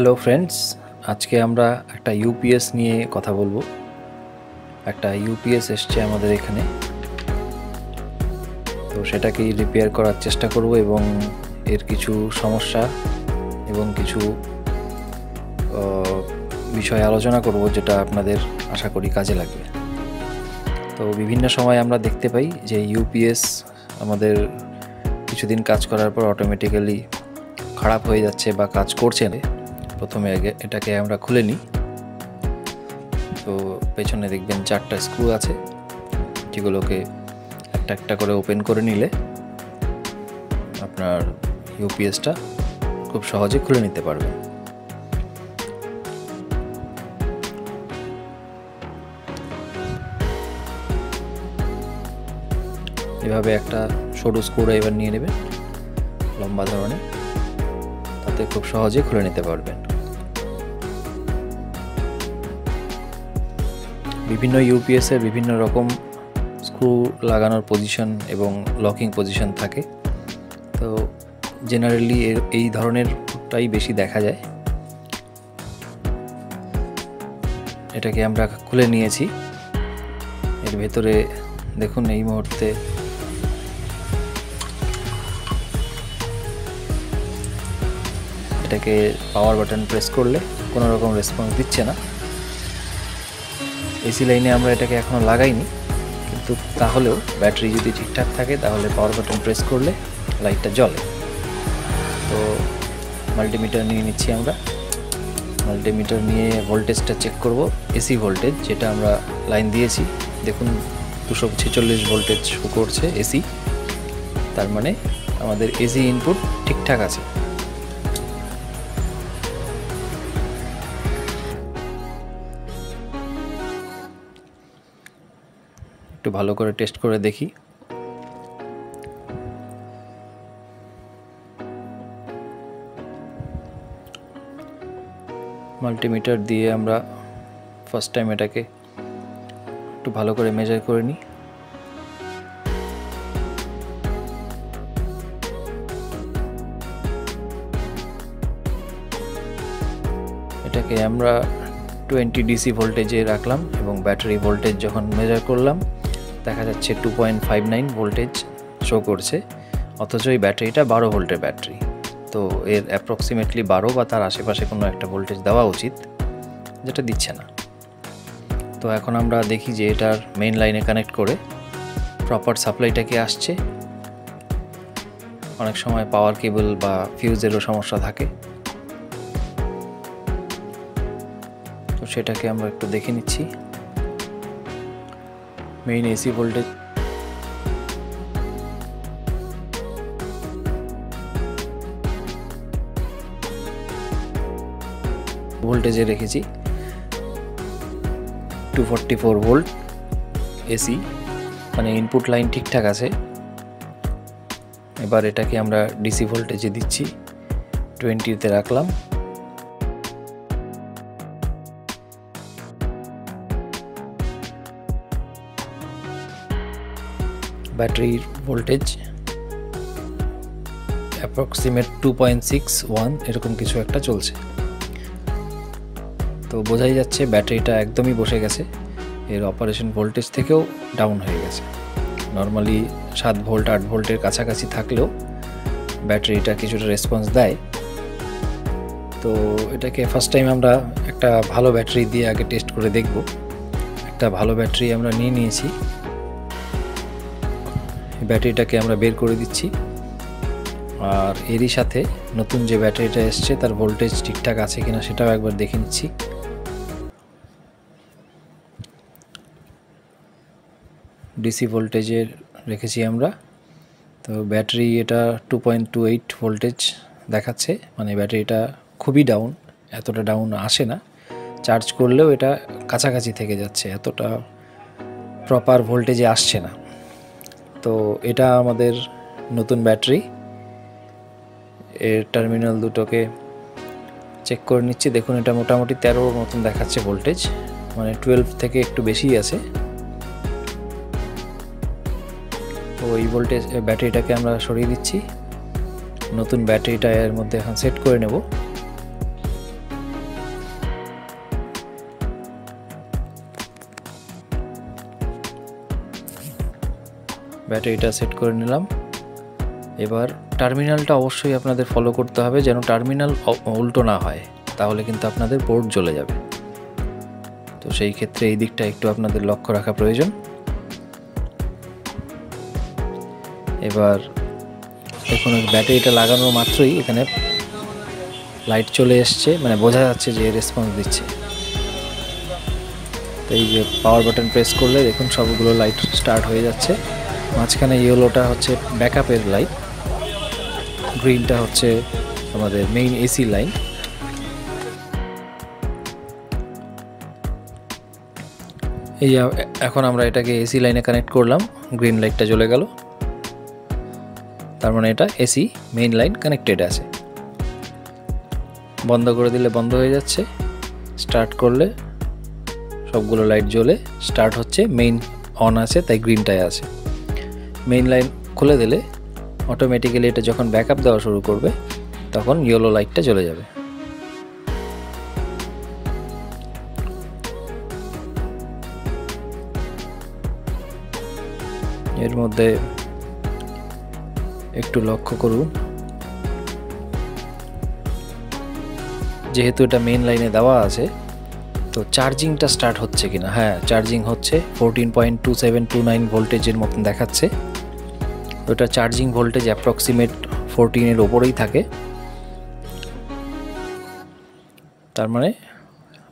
Hello friends, আজকে আমরা একটা ইউপিএস নিয়ে কথা বলবো। একটা ইউপিএস এসছে আমাদের এখানে, তো সেটাকেই রিপেয়ার করার চেষ্টা করব এবং এর কিছু সমস্যা এবং কিছু বিষয়ে আলোচনা করব, যেটা আপনাদের আশা করি কাজে লাগবে। তো বিভিন্ন সময় আমরা দেখতে পাই যে ইউপিএস আমাদের কিছুদিন কাজ করার পর অটোমেটিক্যালি খারাপ হয়ে যাচ্ছে বা কাজ করছে না। প্রথমে আগে এটাকে আমরা খুলে নিই। তো পেছনে দেখবেন 4টা স্ক্রু আছে, যেগুলোকে একটা একটা করে ওপেন করে নিলে আপনার ইউপিএসটা খুব সহজে খুলে নিতে পারবেন। এভাবে একটা সরু স্ক্রুড্রাইভার নিয়ে নেবেন, লম্বা ধরনের, তাতে খুব সহজে খুলে নিতে পারবেন। বিভিন্ন ইউপিএসের বিভিন্ন রকম স্ক্রু লাগানোর পজিশন এবং লকিং পজিশন থাকে। তো জেনারেলি এই ধরনেরটাই বেশি দেখা যায়। এটাকে আমরা খুলে নিয়েছি। এর ভেতরে দেখুন, এই মুহূর্তে এটাকে পাওয়ার বাটন প্রেস করলে কোনো রকম রেসপন্স দিচ্ছে না। এসি লাইনে আমরা এটাকে এখনও লাগাইনি, কিন্তু তাহলেও ব্যাটারি যদি ঠিকঠাক থাকে তাহলে পাওয়ার বাটন প্রেস করলে লাইটটা জ্বলে। তো মাল্টিমিটার নিয়ে নিচ্ছি আমরা। মাল্টিমিটার নিয়ে ভোল্টেজটা চেক করব, এসি ভোল্টেজ যেটা আমরা লাইন দিয়েছি। দেখুন 246 ভোল্টেজ শো করছে এসি, তার মানে আমাদের এসি ইনপুট ঠিকঠাক আছে। একটু ভালো করে টেস্ট করে দেখি। মাল্টিমিটার দিয়ে আমরা ফার্স্ট টাইম এটাকে একটু ভালো করে মেজার করে নিই। এটাকে আমরা 20 ডিসি ভোল্টেজে রাখলাম এবং ব্যাটারি ভোল্টেজ যখন মেজার করলাম দেখা যাচ্ছে 2.59 ভোল্টেজ শো করছে, অথচ এই ব্যাটারিটা 12 ভোল্টের ব্যাটারি। তো এর অ্যাপ্রক্সিমেটলি 12 বা তার আশেপাশে কোনো একটা ভোল্টেজ দেওয়া উচিত, যেটা দিচ্ছে না। তো এখন আমরা দেখি যে এটার মেইন লাইনে কানেক্ট করে প্রপার সাপ্লাইটা কি আসছে। অনেক সময় পাওয়ার কেবল বা ফিউজেরও সমস্যা থাকে, তো সেটাকে আমরা একটু দেখে নিচ্ছি। মেইন এসি ভোল্টেজে রেখেছি 244 ভোল্ট এসি, মানে ইনপুট লাইন ঠিকঠাক আছে। এবার এটাকে আমরা ডিসি ভোল্টেজে দিচ্ছি, 20তে রাখলাম। ব্যাটারির ভোল্টেজ অ্যাপ্রক্সিমেট 2.61 এরকম কিছু একটা চলছে। তো বোঝাই যাচ্ছে ব্যাটারিটা একদমই বসে গেছে, এর অপারেশন ভোল্টেজ থেকেও ডাউন হয়ে গেছে। নর্মালি 7 ভোল্ট 8 ভোল্টের কাছাকাছি থাকলেও ব্যাটারিটা কিছুটা রেসপন্স দেয়। তো এটাকে ফার্স্ট টাইম আমরা একটা ভালো ব্যাটারি দিয়ে আগে টেস্ট করে দেখব। একটা ভালো ব্যাটারি আমরা নিয়ে নিয়েছি, ব্যাটারিটাকে আমরা বের করে দিচ্ছি। আর এরই সাথে নতুন যে ব্যাটারিটা এসছে তার ভোল্টেজ ঠিকঠাক আছে কিনা সেটাও একবার দেখে নিচ্ছি। ডিসি ভোল্টেজের রেখেছি আমরা। তো ব্যাটারি এটা 2.28 ভোল্টেজ দেখাচ্ছে, মানে ব্যাটারিটা খুবই ডাউন, এতটা ডাউন আসে না। চার্জ করলেও এটা কাছাকাছি থেকে যাচ্ছে, এতটা প্রপার ভোল্টেজে আসছে না। তো এটা আমাদের নতুন ব্যাটারি। এর টার্মিনাল দুটোকে চেক করে নিচ্ছি। দেখুন এটা মোটামুটি 13 মতন দেখাচ্ছে ভোল্টেজ, মানে 12 থেকে একটু বেশি আছে। তো এই ভোল্টেজ ব্যাটারিটাকে আমরা সরিয়ে দিচ্ছি, নতুন ব্যাটারিটা এর মধ্যে এখন সেট করে নেব। ব্যাটারিটা সেট করে নিলাম। এবার টার্মিনালটা অবশ্যই আপনাদের ফলো করতে হবে যেন টার্মিনাল উল্টো না হয়, তাহলে কিন্তু আপনাদের বোর্ড জ্বলে যাবে। তো সেই ক্ষেত্রে এই দিকটা একটু আপনাদের লক্ষ্য রাখা প্রয়োজন। এবার দেখুন ব্যাটারিটা লাগানো মাত্রই এখানে লাইট চলে এসছে, মানে বোঝা যাচ্ছে যে রেসপন্স দিচ্ছে। তো এই যে পাওয়ার বাটন প্রেস করলে দেখুন সবগুলো লাইট স্টার্ট হয়ে যাচ্ছে। মাঝখানে ইয়েলোটা হচ্ছে ব্যাকআপের লাইট, গ্রিনটা হচ্ছে আমাদের মেইন এসি লাইন। এই এখন আমরা এটাকে এসি লাইনে কানেক্ট করলাম, গ্রিন লাইটটা জ্বলে গেল, তার মানে এটা এসি মেইন লাইন কানেক্টেড আছে। বন্ধ করে দিলে বন্ধ হয়ে যাচ্ছে, স্টার্ট করলে সবগুলো লাইট জ্বলে স্টার্ট হচ্ছে, মেইন অন আছে তাই গ্রিনটাই আছে। মেইন লাইন খুলে দিলে অটোমেটিক্যালি এটা যখন ব্যাকআপ দেওয়া শুরু করবে তখন ইয়েলো লাইটটা জ্বলে যাবে। এর মধ্যে একটু লক্ষ্য করুন, যেহেতু এটা মেইন লাইনে দেওয়া আছে তো চার্জিংটা স্টার্ট হচ্ছে কিনা। হ্যাঁ, চার্জিং হচ্ছে 14.2729 ভোল্টেজের মতন দেখাচ্ছে। ওটা চার্জিং ভোল্টেজ অ্যাপ্রক্সিমেট 14-এর ওপরেই থাকে, তার মানে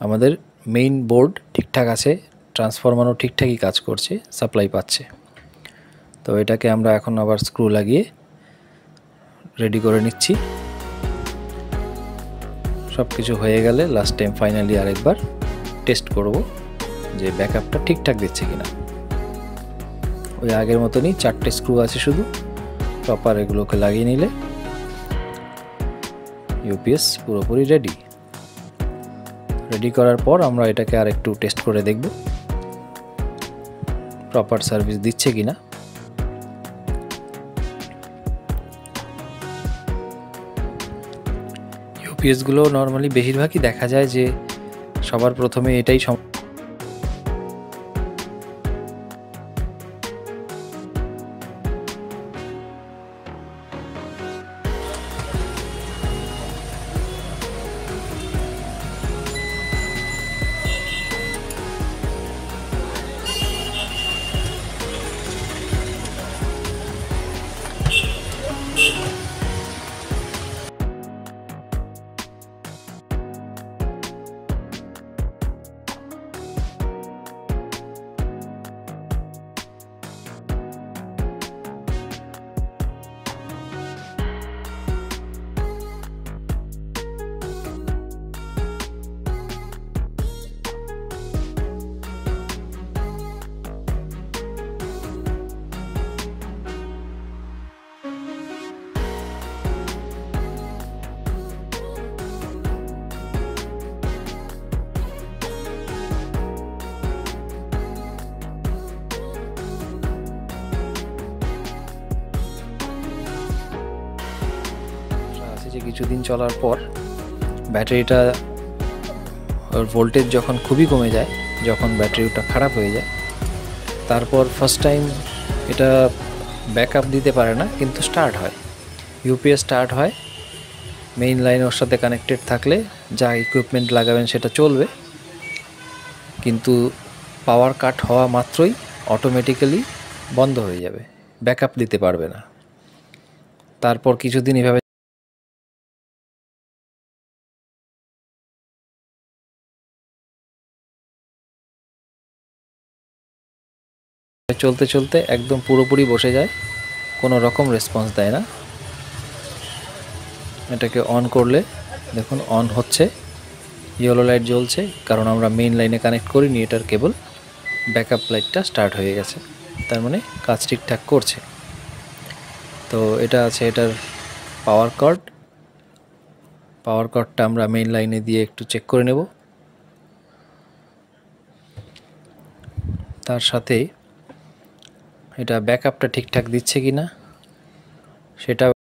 আমাদের মেইন বোর্ড ঠিকঠাক আছে, ট্রান্সফরমারও ঠিকঠাকই কাজ করছে, সাপ্লাই পাচ্ছে। তো এটাকে আমরা এখন আবার স্ক্রু লাগিয়ে রেডি করে নিচ্ছি। সব কিছু হয়ে গেলে লাস্ট টাইম ফাইনালি আরেকবার টেস্ট করব যে ব্যাকআপটা ঠিকঠাক দিচ্ছে কিনা। ওই আগের মতনই 4টে স্ক্রু আছে, শুধু প্রপার এগুলোকে লাগিয়ে নিলে ইউপিএস পুরোপুরি রেডি করার পর আমরা এটাকে আর একটু টেস্ট করে দেখব প্রপার সার্ভিস দিচ্ছে কিনা। ইউপিএসগুলো নর্মালি বেশিরভাগই দেখা যায় যে সবার প্রথমে এটাই কিছুদিন চলার পর ব্যাটারিটা ভোল্টেজ যখন খুবই কমে যায়, যখন ব্যাটারিটা খারাপ হয়ে যায়, তারপর ফার্স্ট টাইম এটা ব্যাকআপ দিতে পারে না, কিন্তু স্টার্ট হয়, ইউপিএস স্টার্ট হয়। মেইন লাইন ওর সাথে কানেক্টেড থাকলে যা ইকুইপমেন্ট লাগাবেন সেটা চলবে, কিন্তু পাওয়ার কাট হওয়া মাত্রই অটোমেটিক্যালি বন্ধ হয়ে যাবে, ব্যাকআপ দিতে পারবে না। তারপর কিছুদিন এভাবে চলতে চলতে একদম পুরোপুরি বসে যায়, কোনো রকম রেসপন্স দেয় না। এটাকে অন করলে দেখুন অন হচ্ছে, ইয়েলো লাইট জ্বলছে, কারণ আমরা মেইন লাইনে কানেক্ট করিনি এটার কেবল, ব্যাকআপ লাইটটা স্টার্ট হয়ে গেছে, তার মানে কাজ ঠিকঠাক করছে। তো এটা আছে এটার পাওয়ার কর্ডটা আমরা মেইন লাইনে দিয়ে একটু চেক করে নেব। তার সাথে এটা ব্যাকআপটা ঠিকঠাক দিচ্ছে কিনা সেটা